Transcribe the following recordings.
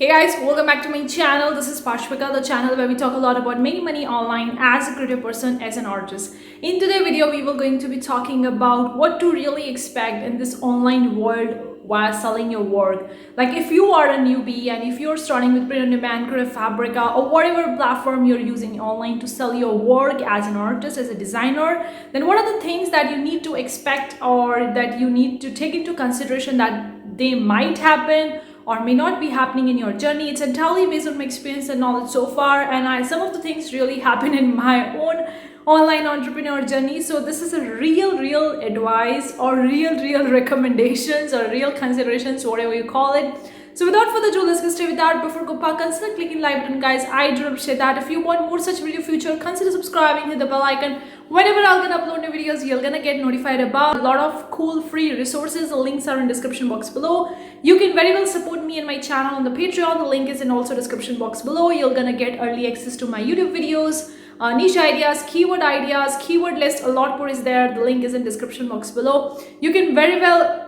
Hey guys, welcome back to my channel. This is Pashvika, the channel where we talk a lot about making money online as a creative person, as an artist. In today's video, we were going to be talking about what to really expect in this online world while selling your work. Like if you are a newbie and if you're starting with print on demand, Creative Fabrica, or whatever platform you're using online to sell your work as an artist, as a designer, then what are the things that you need to expect or that you need to take into consideration that they might happen or may not be happening in your journey. It's entirely based on my experience and knowledge so far, and some of the things really happen in my own online entrepreneur journey. So this is a real advice or real recommendations or real considerations, whatever you call it. So without further ado, let's get started with that. Before go back, consider clicking like button, guys. I do appreciate that. If you want more such video future, consider subscribing, hit the bell icon. Whenever I'm gonna upload new videos, you're gonna get notified about a lot of cool free resources. The links are in description box below. You can very well support me and my channel on the Patreon. The link is in also description box below. You're gonna get early access to my YouTube videos, niche ideas, keyword list, a lot more is there. The link is in description box below. You can very well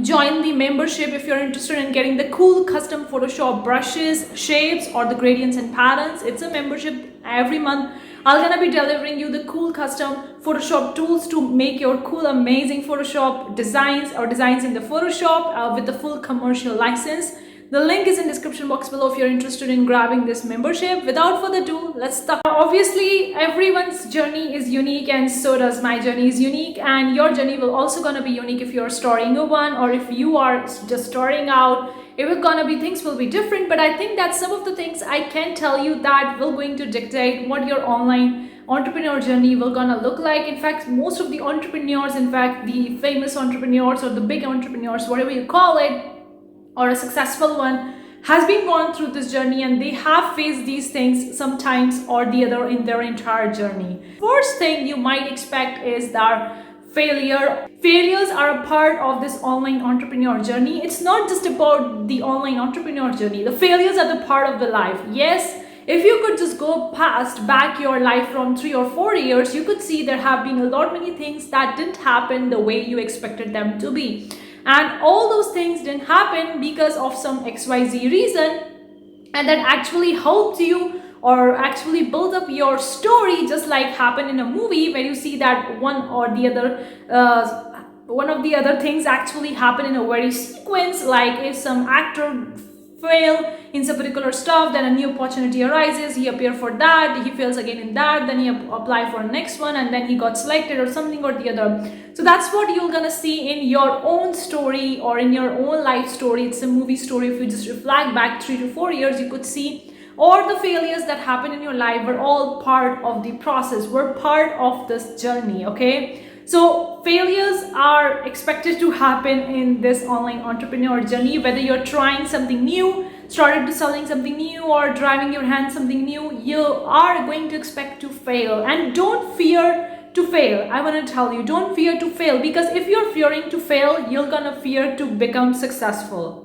join the membership if you're interested in getting the cool custom Photoshop brushes, shapes, or the gradients and patterns. It's a membership. Every month I'm gonna be delivering you the cool custom Photoshop tools to make your cool amazing Photoshop designs or designs in the Photoshop with the full commercial license. The link is in description box below if you're interested in grabbing this membership. Without further ado, let's start. Obviously, everyone's journey is unique, and so does my journey is unique, and your journey will also gonna be unique if you're starting a one or if you are just starting out. It will gonna be, things will be different, but I think that some of the things I can tell you that will going to dictate what your online entrepreneur journey will gonna look like. In fact, most of the entrepreneurs, in fact the famous entrepreneurs or the big entrepreneurs, whatever you call it, or a successful one, has been gone through this journey and they have faced these things sometimes or the other in their entire journey. First thing you might expect is that failures are a part of this online entrepreneur journey. It's not just about the online entrepreneur journey. The failures are the part of the life. Yes, if you could just go back your life from 3 or 4 years, you could see there have been a lot many things that didn't happen the way you expected them to be. And all those things didn't happen because of some XYZ reason, and that actually helped you or actually build up your story, just like happened in a movie where you see that one of the other things actually happen in a very sequence. Like if some actor fail in some particular stuff, then a new opportunity arises, he appear for that, he fails again in that, then he apply for next one, and then he got selected or something or the other. So that's what you're gonna see in your own story or in your own life story. It's a movie story. If you just reflect back 3 to 4 years, you could see all the failures that happened in your life were all part of the process, were part of this journey. Okay, so failures are expected to happen in this online entrepreneur journey, whether you're trying something new, started to selling something new, or driving your hand something new. You are going to expect to fail, and don't fear to fail. I want to tell you, don't fear to fail, because if you're fearing to fail, you're gonna fear to become successful.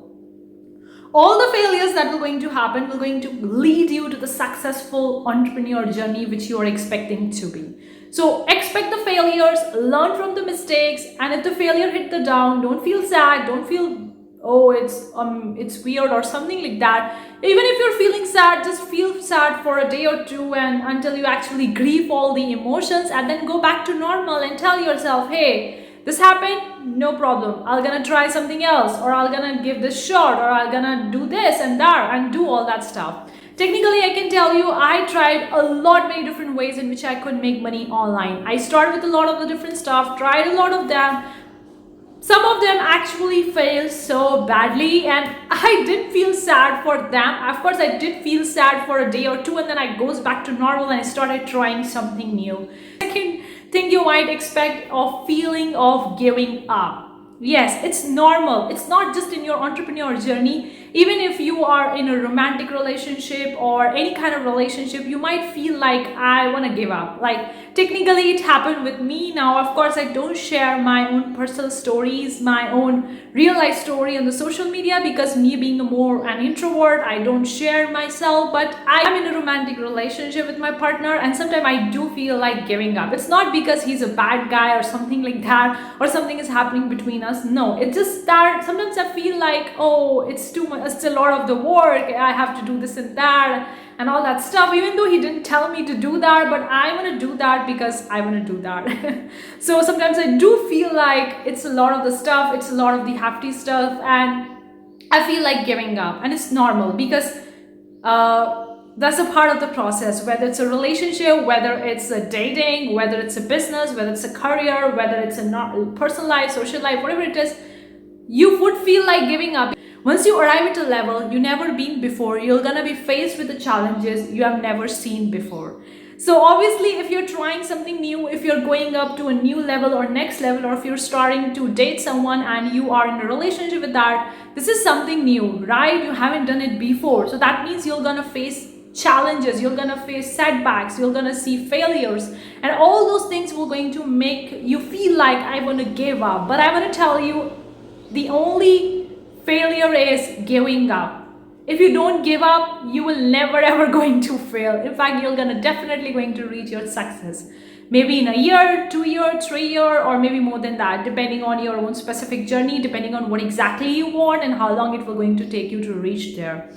All the failures that will going to happen will going to lead you to the successful entrepreneur journey which you are expecting to be. So expect the failures, learn from the mistakes, and if the failure hit the down, don't feel sad, don't feel oh it's weird or something like that. Even if you're feeling sad, just feel sad for a day or two and until you actually grieve all the emotions, and then go back to normal and tell yourself, hey, this happened, no problem, I'm gonna try something else, or I'm gonna give this shot, or I'm gonna do this and that and do all that stuff. Technically, I can tell you, I tried a lot many different ways in which I could make money online. I started with a lot of the different stuff, tried a lot of them. Some of them actually failed so badly, and I did feel sad for them. Of course, I did feel sad for a day or two, and then I goes back to normal and I started trying something new. Second thing you might expect of feeling of giving up. Yes, it's normal. It's not just in your entrepreneur journey. Even if you are in a romantic relationship or any kind of relationship, you might feel like I want to give up. Like technically it happened with me. Now, of course, I don't share my own personal stories, my own real life story on the social media, because me being more an introvert, I don't share myself. But I am in a romantic relationship with my partner, and sometimes I do feel like giving up. It's not because he's a bad guy or something like that, or something is happening between us. No, it's just that sometimes I feel like, oh, it's too much. it's a lot of the work, I have to do this and that and all that stuff, even though he didn't tell me to do that, but I want to do that because I want to do that. So sometimes I do feel like it's a lot of the stuff, it's a lot of the hefty stuff, and I feel like giving up. And it's normal because that's a part of the process, whether it's a relationship, whether it's a dating, whether it's a business, whether it's a career, whether it's a personal life, social life, whatever it is, you would feel like giving up. Once you arrive at a level you never been before, you're gonna be faced with the challenges you have never seen before. So obviously, if you're trying something new, if you're going up to a new level or next level, or if you're starting to date someone and you are in a relationship with that, this is something new, right? You haven't done it before. So that means you're gonna face challenges, you're gonna face setbacks, you're gonna see failures, and all those things will going to make you feel like I want to give up. But I want to tell you, the only failure is giving up. If you don't give up, you will never ever going to fail. In fact, you're gonna definitely going to reach your success. Maybe in a year, 2 year, 3 year, or maybe more than that, depending on your own specific journey, depending on what exactly you want and how long it will going to take you to reach there.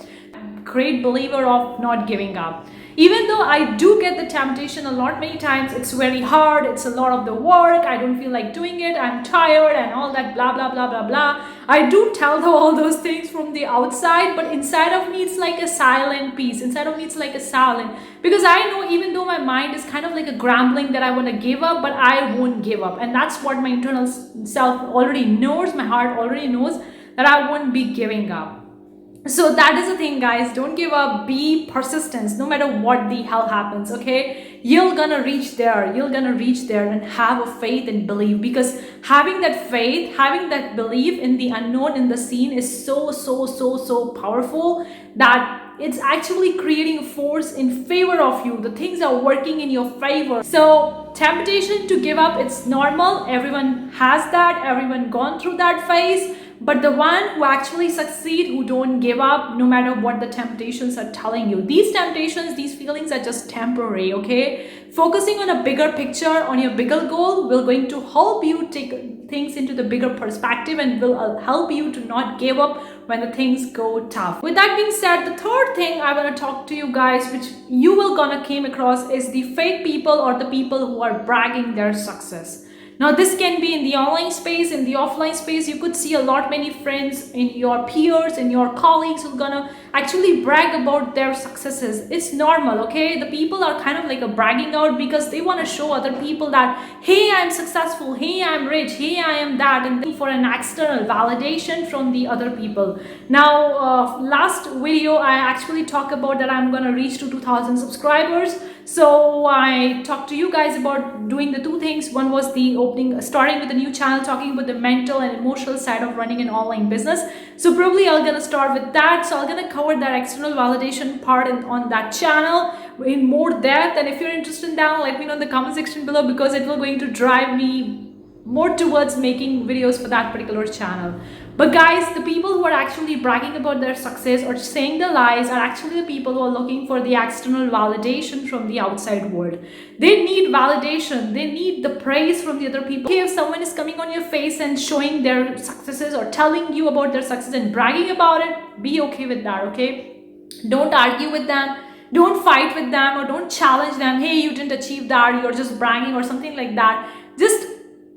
Great believer of not giving up. Even though I do get the temptation a lot, many times it's very hard, it's a lot of the work, I don't feel like doing it, I'm tired and all that blah blah blah blah blah. I do tell them all those things from the outside, but inside of me it's like a silent peace. Inside of me it's like a silent, because I know, even though my mind is kind of like a grumbling that I want to give up, but I won't give up. And that's what my internal self already knows, my heart already knows, that I won't be giving up. So that is the thing, guys. Don't give up. Be persistent no matter what the hell happens, okay? You're gonna reach there. You're gonna reach there, and have a faith and believe, because having that faith, having that belief in the unknown, in the seen, is so powerful that it's actually creating a force in favor of you. The things are working in your favor. So temptation to give up, it's normal. Everyone has that. Everyone gone through that phase. But the one who actually succeed, who don't give up no matter what the temptations are telling you. These temptations, these feelings are just temporary, okay? Focusing on a bigger picture, on your bigger goal, will going to help you take things into the bigger perspective, and will help you to not give up when the things go tough. With that being said, the third thing I want to talk to you guys, which you will gonna came across, is the fake people, or the people who are bragging their success. Now this can be in the online space, in the offline space. You could see a lot many friends, in your peers, in your colleagues, who are gonna actually brag about their successes. It's normal, okay? The people are kind of like a bragging out because they want to show other people that, hey, I'm successful, hey, I'm rich, hey, I am that, and for an external validation from the other people. Now last video I actually talked about that I'm gonna reach to 2,000 subscribers. So I talked to you guys about doing the two things. One was the starting with a new channel, talking about the mental and emotional side of running an online business. So probably I'm gonna start with that. So I'm gonna cover that external validation part on that channel in more depth. And if you're interested in that, let me know in the comment section below, because it will going to drive me more towards making videos for that particular channel. But guys, the people who are actually bragging about their success or saying the lies are actually the people who are looking for the external validation from the outside world. They need validation. They need the praise from the other people. Okay, if someone is coming on your face and showing their successes or telling you about their success and bragging about it, be okay with that, okay? Don't argue with them. Don't fight with them, or don't challenge them. Hey, you didn't achieve that. You're just bragging or something like that. Just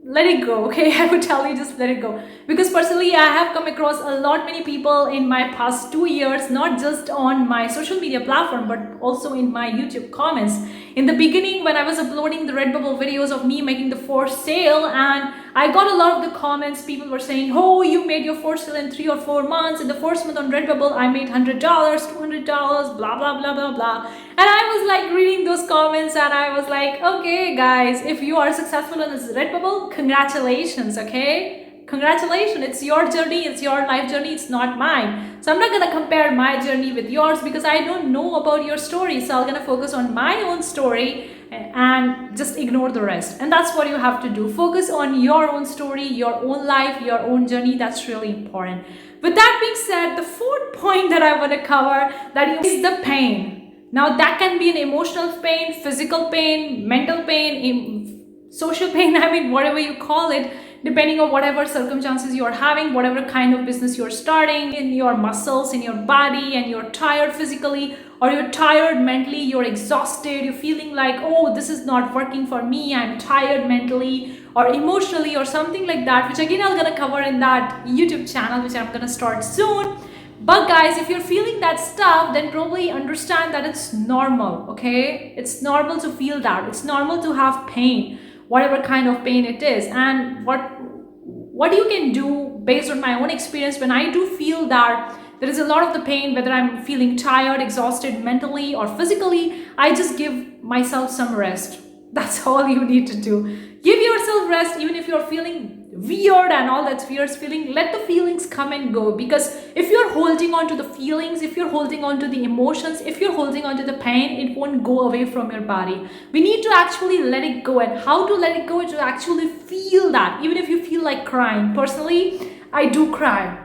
let it go, okay? I would tell you, just let it go. Because personally, I have come across a lot many people in my past 2 years, not just on my social media platform, but also in my YouTube comments. In the beginning, when I was uploading the Redbubble videos of me making the forced sale, and I got a lot of the comments, people were saying, oh, you made your forced sale in 3 or 4 months. In the first month on Redbubble, I made $100, $200, blah, blah, blah, blah, blah. And I was like reading those comments, and I was like, okay, guys, if you are successful in this Redbubble, congratulations, okay? Congratulations, it's your journey, it's your life journey, it's not mine. So I'm not gonna compare my journey with yours, because I don't know about your story. So I'm gonna focus on my own story and just ignore the rest. And that's what you have to do. Focus on your own story, your own life, your own journey. That's really important. With that being said, the fourth point that I want to cover, that is the pain. Now that can be an emotional pain, physical pain, mental pain, social pain, I mean, whatever you call it. depending on whatever circumstances you're having, whatever kind of business you're starting, in your muscles, in your body, and you're tired physically, or you're tired mentally, you're exhausted, you're feeling like, oh, this is not working for me, I'm tired mentally or emotionally or something like that, which again I'm gonna cover in that YouTube channel, which I'm gonna start soon. But guys, if you're feeling that stuff, then probably understand that it's normal, okay? It's normal to feel that. It's normal to have pain, whatever kind of pain it is. And what you can do based on my own experience, when I do feel that there is a lot of the pain, whether I'm feeling tired, exhausted mentally or physically, I just give myself some rest. That's all you need to do. Give yourself rest, even if you're feeling weird and all that weird feeling. Let the feelings come and go, because if you're holding on to the feelings, if you're holding on to the emotions, if you're holding on to the pain, it won't go away from your body. We need to actually let it go. And how to let it go is to actually feel that, even if you feel like crying. Personally, I do cry,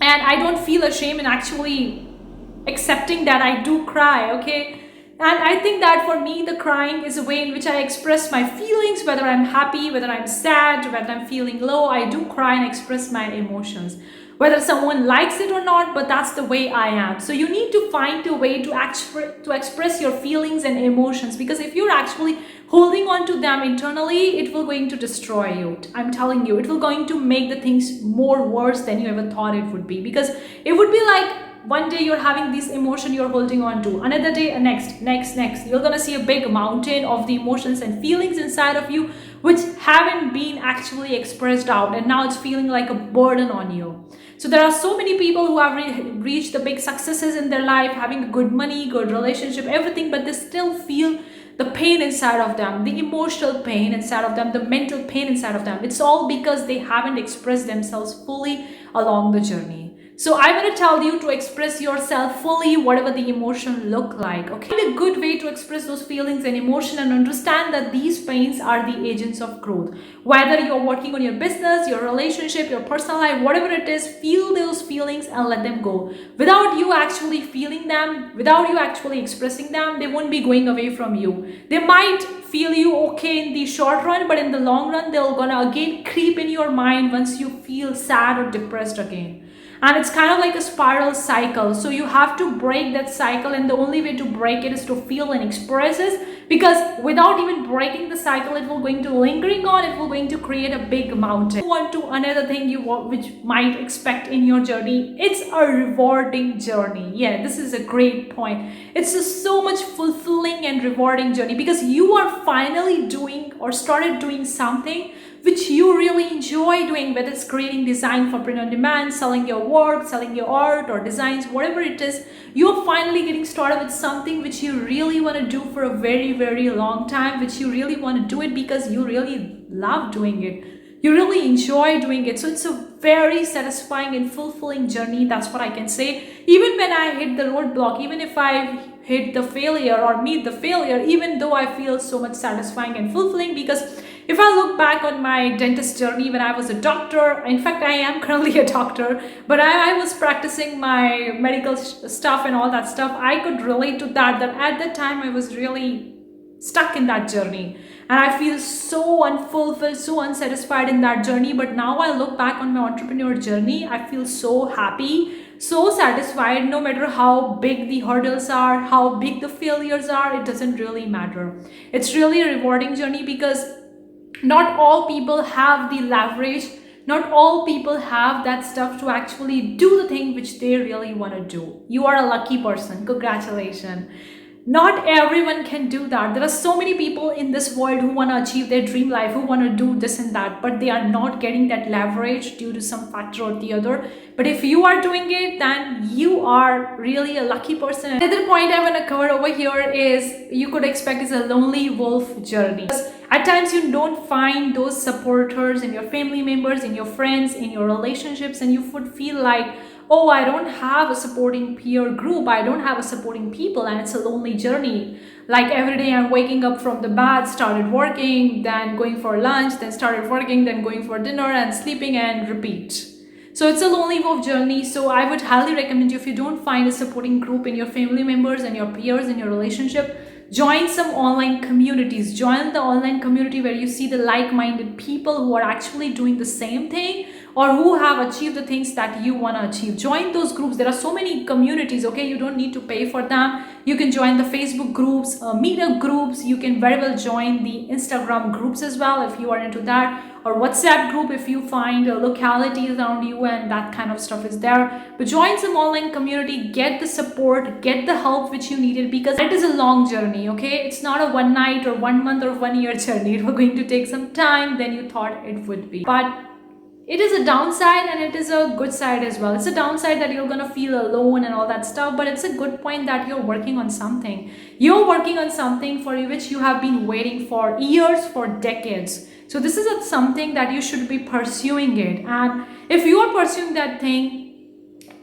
and I don't feel ashamed in actually accepting that I do cry, okay? And I think that for me, the crying is a way in which I express my feelings, whether I'm happy, whether I'm sad, whether I'm feeling low. I do cry and express my emotions, whether someone likes it or not, but that's the way I am. So you need to find a way to express your feelings and emotions, because if you're actually holding on to them internally, it will going to destroy you. I'm telling you, it will going to make the things more worse than you ever thought it would be, because it would be like, one day you're having this emotion you're holding on to, another day next, you're gonna see a big mountain of the emotions and feelings inside of you which haven't been actually expressed out, and now it's feeling like a burden on you. So there are so many people who have reached the big successes in their life, having good money, good relationship, everything, but they still feel the pain inside of them, the emotional pain inside of them, the mental pain inside of them. It's all because they haven't expressed themselves fully along the journey. So I'm going to tell you to express yourself fully, whatever the emotion look like, okay? Find a good way to express those feelings and emotion, and understand that these pains are the agents of growth. Whether you're working on your business, your relationship, your personal life, whatever it is, feel those feelings and let them go. Without you actually feeling them, without you actually expressing them, they won't be going away from you. They might feel you okay in the short run, but in the long run, they're gonna again creep in your mind once you feel sad or depressed again. And it's kind of like a spiral cycle. So you have to break that cycle, and the only way to break it is to feel and express it, because without even breaking the cycle, it will going to lingering on, it will going to create a big mountain. Move on to another thing you which might expect in your journey. It's a rewarding journey. Yeah, this is a great point. It's just so much fulfilling and rewarding journey, because you are finally doing or started doing something which you really enjoy doing, whether it's creating design for print on demand, selling your work, selling your art or designs, whatever it is, you're finally getting started with something which you really want to do for a very, very long time, which you really want to do it because you really love doing it. You really enjoy doing it. So it's a very satisfying and fulfilling journey. That's what I can say. Even when I hit the roadblock, even if I hit the failure or meet the failure, even though I feel so much satisfying and fulfilling, because if I look back on my dentist journey when I was a doctor, in fact, I am currently a doctor, but I was practicing my medical stuff and all that stuff, I could relate to that at that time I was really stuck in that journey. And I feel so unfulfilled, so unsatisfied in that journey. But now I look back on my entrepreneur journey, I feel so happy, so satisfied. No matter how big the hurdles are, how big the failures are, it doesn't really matter. It's really a rewarding journey, because not all people have the leverage, not all people have that stuff to actually do the thing which they really want to do. You are a lucky person. Congratulations. Not everyone can do that. There are so many people in this world who want to achieve their dream life, who want to do this and that, but they are not getting that leverage due to some factor or the other. But if you are doing it, then you are really a lucky person. Another point I want to cover over here is you could expect is a lonely wolf journey. At times you don't find those supporters in your family members, in your friends, in your relationships, and you would feel like, oh, I don't have a supporting peer group, I don't have a supporting people, and it's a lonely journey. Like every day I'm waking up from the bed, started working, then going for lunch, then started working, then going for dinner and sleeping and repeat. So it's a lonely wolf journey. So I would highly recommend you, if you don't find a supporting group in your family members and your peers in your relationship, Join some online communities. Join the online community where you see the like-minded people who are actually doing the same thing or who have achieved the things that you want to achieve. Join those groups. There are so many communities, okay? You don't need to pay for them. You can join the Facebook groups, meetup groups. You can very well join the Instagram groups as well if you are into that, or WhatsApp group if you find localities around you and that kind of stuff is there. But join some online community, get the support, get the help which you needed, because it is a long journey, okay? It's not a one night or 1 month or 1 year journey. It was going to take some time than you thought it would be. But it is a downside and it is a good side as well. It's a downside that you're gonna feel alone and all that stuff, but it's a good point that you're working on something. You're working on something for which you have been waiting for years, for decades. So this is something that you should be pursuing it. And if you are pursuing that thing,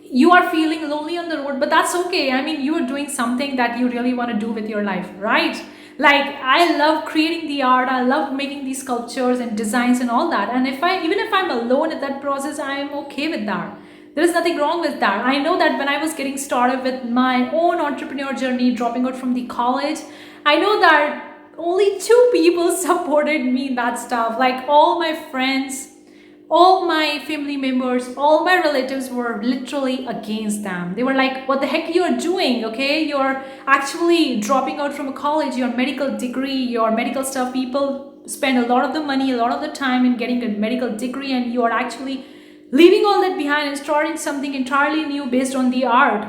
you are feeling lonely on the road, but that's okay. I mean, you are doing something that you really want to do with your life, right? Like, I love creating the art, I love making these sculptures and designs and all that. And even if I'm alone at that process, I'm okay with that. There is nothing wrong with that. I know that when I was getting started with my own entrepreneur journey, dropping out from the college, I know that only 2 people supported me in that stuff. Like, all my friends, all my family members, all my relatives were literally against them. They were like, what the heck you are doing, okay? You're actually dropping out from a college, your medical degree, your medical stuff. People spend a lot of the money, a lot of the time in getting a medical degree, and you are actually leaving all that behind and starting something entirely new based on the art.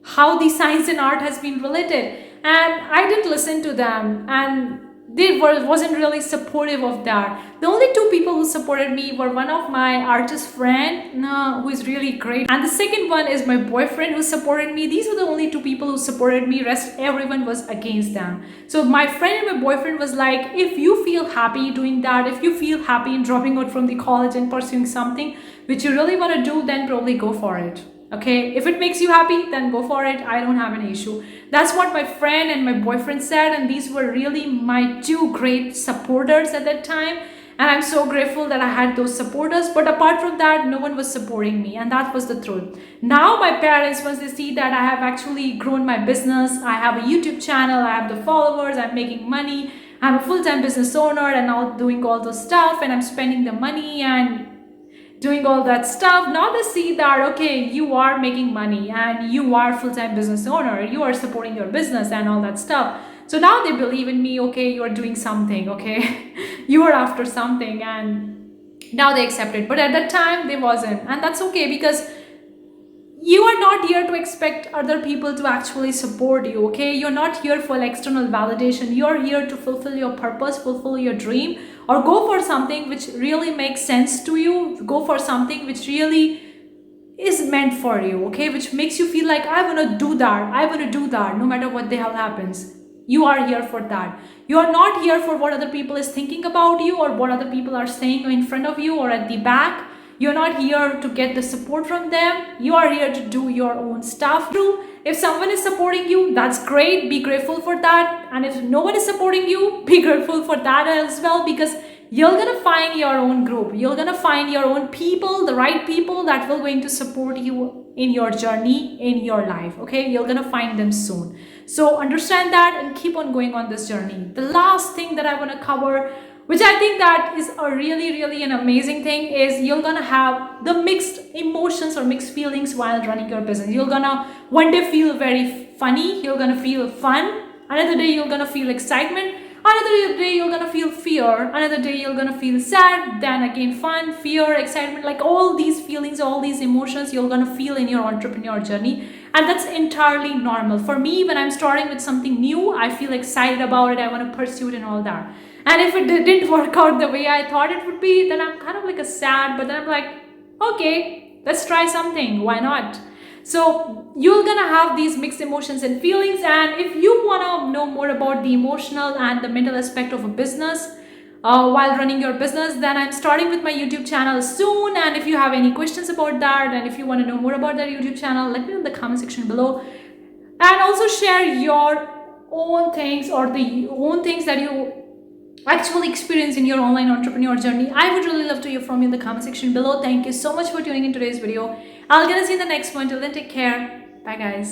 How the science and art has been related. And I didn't listen to them, and they wasn't really supportive of that. The only 2 people who supported me were one of my artist friend, who is really great, and the second one is my boyfriend who supported me. These were the only 2 people who supported me. Rest everyone was against them. So my friend and my boyfriend was like, if you feel happy doing that, if you feel happy in dropping out from the college and pursuing something which you really want to do, then probably go for it. Okay, if it makes you happy, then go for it. I don't have an issue. That's what my friend and my boyfriend said, and these were really my 2 great supporters at that time. And I'm so grateful that I had those supporters. But apart from that, no one was supporting me, and that was the truth. Now my parents, once they see that I have actually grown my business, I have a YouTube channel, I have the followers, I'm making money, I'm a full-time business owner and now doing all those stuff, and I'm spending the money and doing all that stuff. Now they see that, okay, you are making money and you are full-time business owner, you are supporting your business and all that stuff. So now they believe in me, okay, you are doing something, okay, you are after something, and now they accept it. But at that time they wasn't, and that's okay, because you are not here to expect other people to actually support you, okay? You're not here for external validation. You're here to fulfill your purpose, fulfill your dream, or go for something which really makes sense to you. Go for something which really is meant for you, okay? Which makes you feel like, I want to do that. I want to do that no matter what the hell happens. You are here for that. You are not here for what other people is thinking about you or what other people are saying in front of you or at the back. You're not here to get the support from them. You are here to do your own stuff. True, if someone is supporting you, that's great. Be grateful for that. And if no one is supporting you, be grateful for that as well, because you're gonna find your own group. You're gonna find your own people, the right people that will going to support you in your journey, in your life, okay? You're gonna find them soon. So understand that and keep on going on this journey. The last thing that I wanna cover, which I think that is a really an amazing thing, is you're gonna have the mixed emotions or mixed feelings while running your business. You're gonna one day feel very funny, you're gonna feel fun, another day you're gonna feel excitement, another day you're gonna feel fear, another day you're gonna feel sad, then again fun, fear, excitement, like all these feelings, all these emotions you're gonna feel in your entrepreneur journey. And that's entirely normal. For me, when I'm starting with something new, I feel excited about it, I want to pursue it and all that. And if it didn't work out the way I thought it would be, then I'm kind of like a sad, but then I'm like, okay, let's try something, why not? So you're gonna have these mixed emotions and feelings, and if you wanna know more about the emotional and the mental aspect of a business while running your business, then I'm starting with my YouTube channel soon. And if you have any questions about that, and if you want to know more about that YouTube channel, let me know in the comment section below. And also share your own things or the own things that you actually experience in your online entrepreneur journey. I would really love to hear from you in the comment section below. Thank you so much for tuning in today's video. I'll gonna see you in the next one. Till then, take care. Bye guys.